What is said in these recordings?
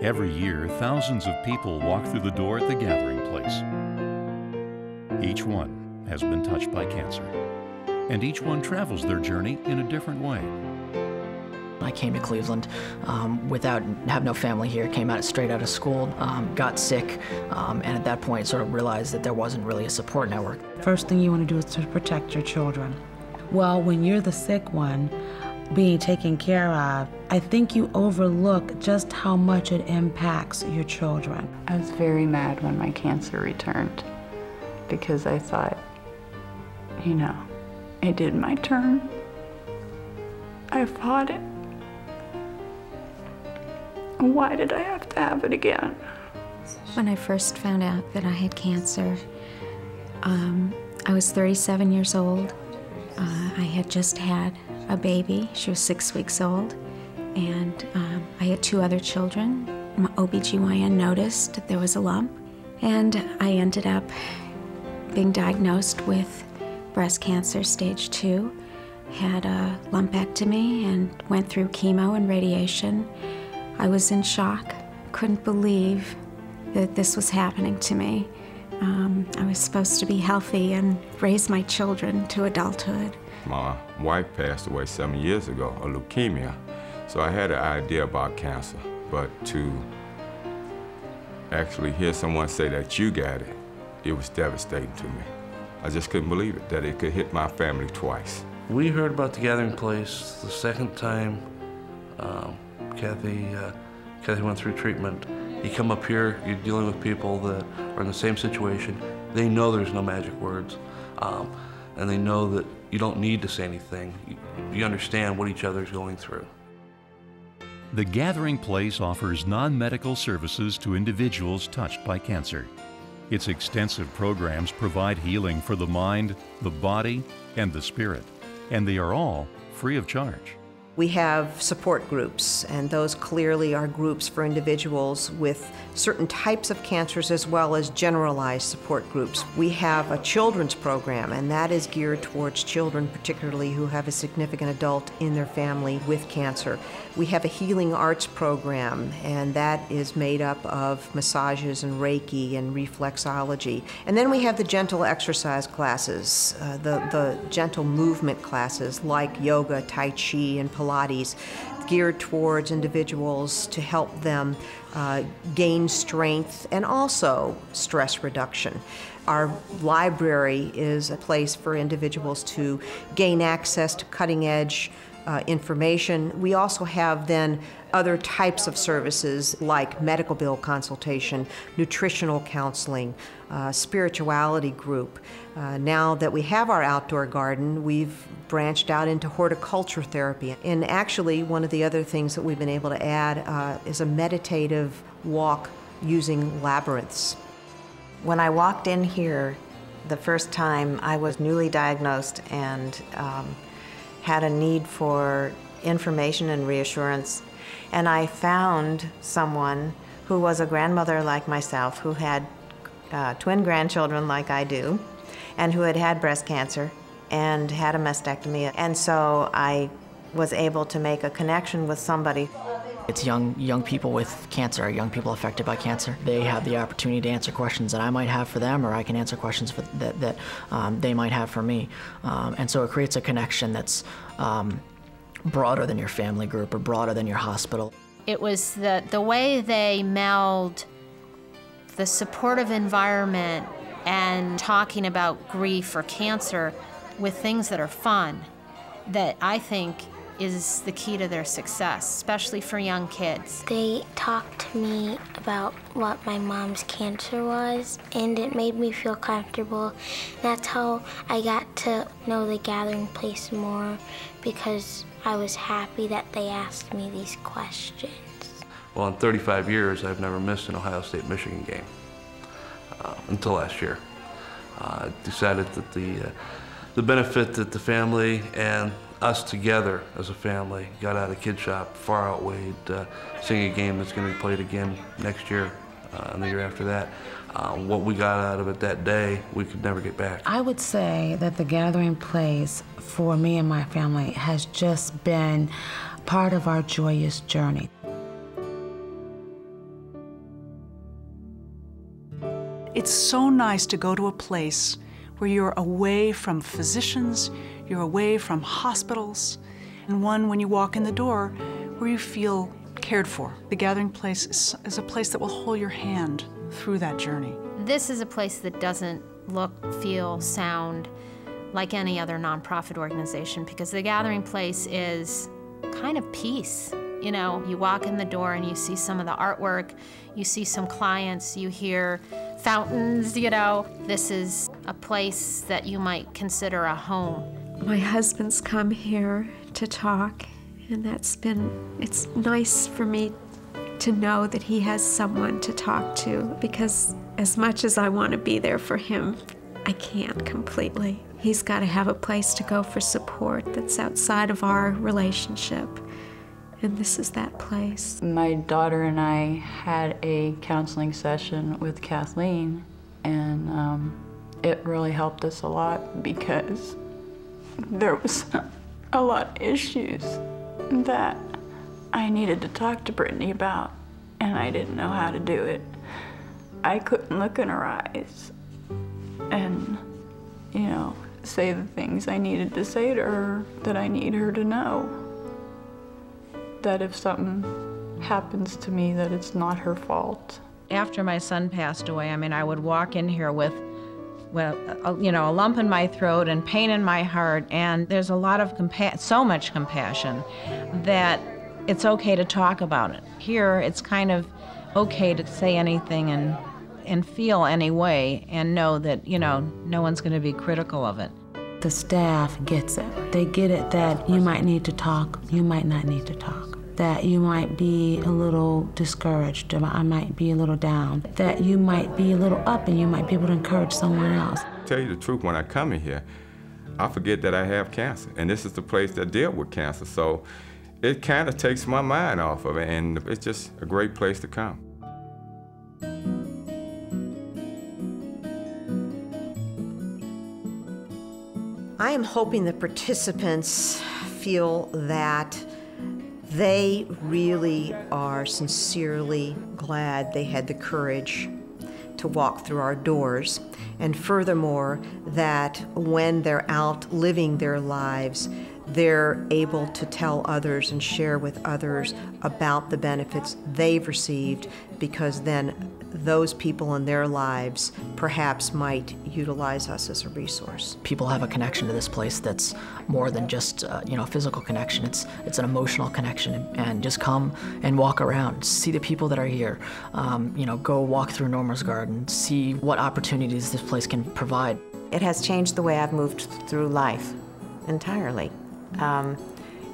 Every year, thousands of people walk through the door at the Gathering Place. Each one has been touched by cancer, and each one travels their journey in a different way. I came to Cleveland have no family here, came out straight out of school, got sick, and at that point sort of realized that there wasn't really a support network. First thing you want to do is to protect your children. Well, when you're the sick one, being taken care of, I think you overlook just how much it impacts your children. I was very mad when my cancer returned because I thought, you know, it did my turn. I fought it. Why did I have to have it again? When I first found out that I had cancer, I was 37 years old. I had just had a baby. She was 6 weeks old, and I had 2 other children. My OBGYN noticed that there was a lump, and I ended up being diagnosed with breast cancer stage 2, had a lumpectomy, and went through chemo and radiation. I was in shock, couldn't believe that this was happening to me. I was supposed to be healthy and raise my children to adulthood. My wife passed away 7 years ago of leukemia, so I had an idea about cancer, but to actually hear someone say that you got it, it was devastating to me. I just couldn't believe it, that it could hit my family twice. We heard about the Gathering Place the second time Kathy went through treatment. You come up here, you're dealing with people that are in the same situation. They know there's no magic words, and they know that you don't need to say anything. You understand what each other's going through. The Gathering Place offers non-medical services to individuals touched by cancer. Its extensive programs provide healing for the mind, the body, and the spirit, and they are all free of charge. We have support groups, and those clearly are groups for individuals with certain types of cancers as well as generalized support groups. We have a children's program, and that is geared towards children, particularly who have a significant adult in their family with cancer. We have a healing arts program, and that is made up of massages and Reiki and reflexology. And then we have the gentle exercise classes, the gentle movement classes like yoga, Tai Chi, and Pilates, geared towards individuals to help them gain strength and also stress reduction. Our library is a place for individuals to gain access to cutting-edge information. We also have then other types of services like medical bill consultation, nutritional counseling, spirituality group. Now that we have our outdoor garden, we've branched out into horticulture therapy. And actually, one of the other things that we've been able to add is a meditative walk using labyrinths. When I walked in here the first time, I was newly diagnosed and had a need for information and reassurance. And I found someone who was a grandmother like myself, who had twin grandchildren like I do, and who had had breast cancer and had a mastectomy. And so I was able to make a connection with somebody. It's young people with cancer, young people affected by cancer. They have the opportunity to answer questions that I might have for them, or I can answer questions that they might have for me. And so it creates a connection that's broader than your family group or broader than your hospital. It was the way they meld the supportive environment and talking about grief or cancer with things that are fun that I think is the key to their success, especially for young kids. They talked to me about what my mom's cancer was, and it made me feel comfortable. That's how I got to know the Gathering Place more, because I was happy that they asked me these questions. Well, in 35 years, I've never missed an Ohio State-Michigan game until last year. I decided that the benefit that the family and us together as a family got out of Kid Shop far outweighed seeing a game that's going to be played again next year and the year after that. What we got out of it that day, we could never get back. I would say that the Gathering Place for me and my family has just been part of our joyous journey. It's so nice to go to a place where you're away from physicians, you're away from hospitals, and one, when you walk in the door, where you feel cared for. The Gathering Place is a place that will hold your hand through that journey. This is a place that doesn't look, feel, sound like any other nonprofit organization, because the Gathering Place is kind of peace. You know, you walk in the door and you see some of the artwork, you see some clients, you hear fountains, you know. This is a place that you might consider a home. My husband's come here to talk, and it's nice for me to know that he has someone to talk to, because as much as I want to be there for him, I can't completely. He's got to have a place to go for support that's outside of our relationship. And this is that place. My daughter and I had a counseling session with Kathleen, and it really helped us a lot, because there was a lot of issues that I needed to talk to Brittany about, and I didn't know how to do it. I couldn't look in her eyes and, you know, say the things I needed to say to her, that I need her to know. That if something happens to me, that it's not her fault. After my son passed away, I mean, I would walk in here with, well, you know, a lump in my throat and pain in my heart, and there's a lot of so much compassion that it's okay to talk about it. Here, it's kind of okay to say anything and feel any way and know that, you know, no one's going to be critical of it. The staff gets it. They get it that you might need to talk, you might not need to talk. That you might be a little discouraged, I might be a little down. That you might be a little up and you might be able to encourage someone else. Tell you the truth, when I come in here, I forget that I have cancer. And this is the place that deals with cancer. So it kind of takes my mind off of it, and it's just a great place to come. I am hoping the participants feel that they really are sincerely glad they had the courage to walk through our doors, and furthermore, that when they're out living their lives, they're able to tell others and share with others about the benefits they've received, because then those people in their lives perhaps might utilize us as a resource. People have a connection to this place that's more than just you know, a physical connection. It's an emotional connection, and just come and walk around, see the people that are here. You know, go walk through Norma's Garden, see what opportunities this place can provide. It has changed the way I've moved through life entirely. It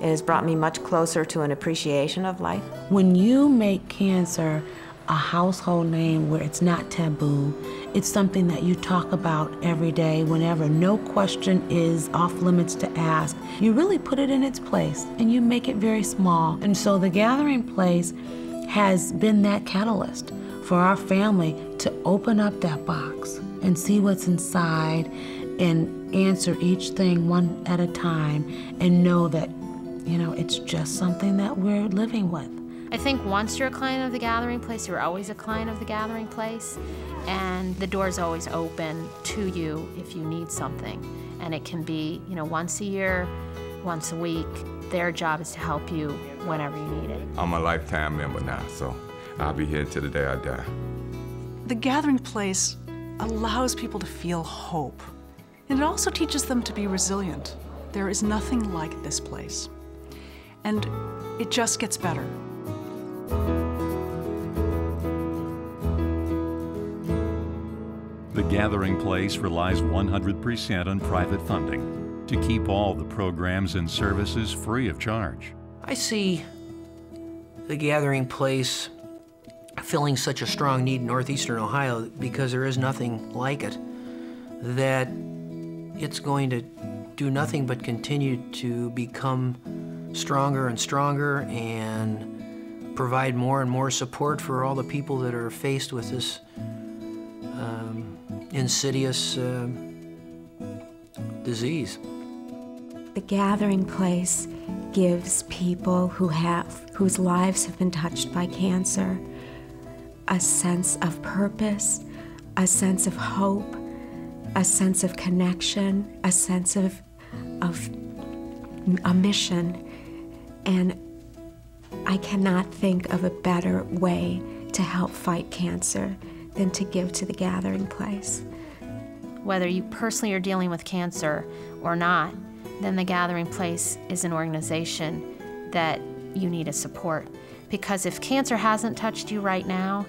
has brought me much closer to an appreciation of life. When you make cancer a household name where it's not taboo, it's something that you talk about every day whenever no question is off limits to ask, you really put it in its place and you make it very small. And so the Gathering Place has been that catalyst for our family to open up that box and see what's inside and answer each thing one at a time, and know that, you know, it's just something that we're living with. I think once you're a client of the Gathering Place, you're always a client of the Gathering Place, and the door's always open to you if you need something. And it can be, you know, once a year, once a week. Their job is to help you whenever you need it. I'm a lifetime member now, so I'll be here till the day I die. The Gathering Place allows people to feel hope, and it also teaches them to be resilient. There is nothing like this place, and it just gets better. The Gathering Place relies 100% on private funding to keep all the programs and services free of charge. I see the Gathering Place filling such a strong need in northeastern Ohio, because there is nothing like it, that it's going to do nothing but continue to become stronger and stronger and provide more and more support for all the people that are faced with this insidious disease. The Gathering Place gives people whose lives have been touched by cancer a sense of purpose, a sense of hope, a sense of connection, a sense of a mission. And I cannot think of a better way to help fight cancer than to give to the Gathering Place. Whether you personally are dealing with cancer or not, then the Gathering Place is an organization that you need to support. Because if cancer hasn't touched you right now,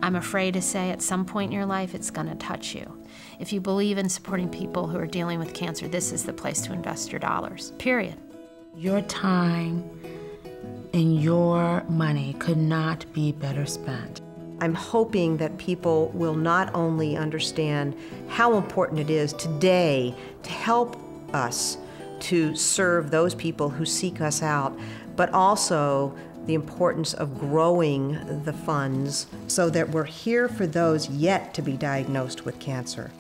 I'm afraid to say at some point in your life it's going to touch you. If you believe in supporting people who are dealing with cancer, this is the place to invest your dollars, period. Your time and your money could not be better spent. I'm hoping that people will not only understand how important it is today to help us to serve those people who seek us out, but also the importance of growing the funds so that we're here for those yet to be diagnosed with cancer.